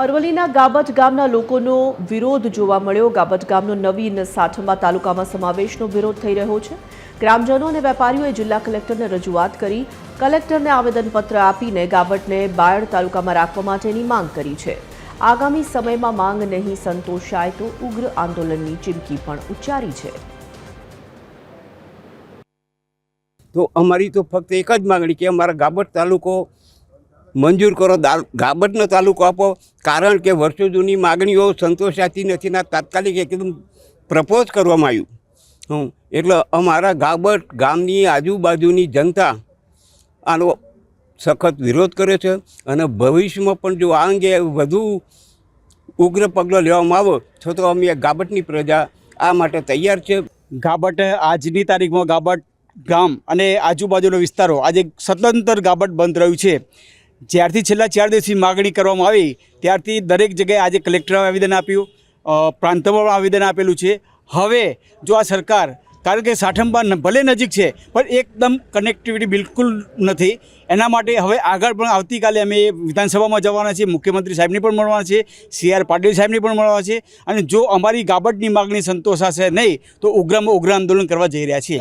અરવલ્લીના ગાબટ ગામના લોકોનો વિરોધ જોવા મળ્યો। ગાબટ ગામનો નવીન સાઠંબા તાલુકામાં સમાવેશનો વિરોધ થઈ રહ્યો છે। ગ્રામજનો અને વેપારીઓએ જિલ્લા કલેક્ટરને રજૂઆત કરી। કલેક્ટરને આવેદનપત્ર આપીને ગાબટને બાયડ તાલુકામાં રાખવા માટેની માંગ કરી છે। આગામી સમયમાં માંગ નહીં સંતોષાય તો ઉગ્ર આંદોલનની ચીમકી પણ ઉચ્ચારી છે। तो अमरी तो फक्त एक ज मांगणी कि अमरा गाबट तालुको मंजूर करो, गाबटनो तालुको आपो। कारण के वर्षों जूनी मागणीओ संतोषाती नथी ना तात्कालिक एकदम प्रपोज करवामां आव्युं। एटले अमारा गाबट गामनी आजूबाजूनी जनता आनो सखत विरोध करे छे अने भविष्यमां पण जो आ अंगे वधु उग्र पगलां लेवामां आवे तो अमे गाबटनी प्रजा आ माटे तैयार छे। गाबट आजनी तारीखमां गाबट गाम अने आजूबाजूना विस्तारो आज सतंतर गाबट बंध रह्युं छे। ज्यारथी छेल्ला 4 दिवसथी मागणी करवामां आवी त्यारथी दरेक जग्याए आज कलेक्टरे आवेदन आप्युं, प्रांतમાં आवेदन आपेલું છે। હવે જો આ સરકાર, કારણ કે સાઠંબા ભલે નજીક છે પણ એકદમ કનેક્ટિવિટી બિલકુલ નથી, એના માટે હવે આગળ પણ આવતીકાલે અમે વિધાનસભામાં જવાના છીએ, મુખ્યમંત્રી સાહેબને પણ મળવાના છે, CR પાટીલ સાહેબને પણ મળવાના છે અને જો અમારી ગાબટની માગણી સંતોષાશે નહીં તો ઉગ્રમાં ઉગ્ર આંદોલન કરવા જઈ રહ્યા છીએ।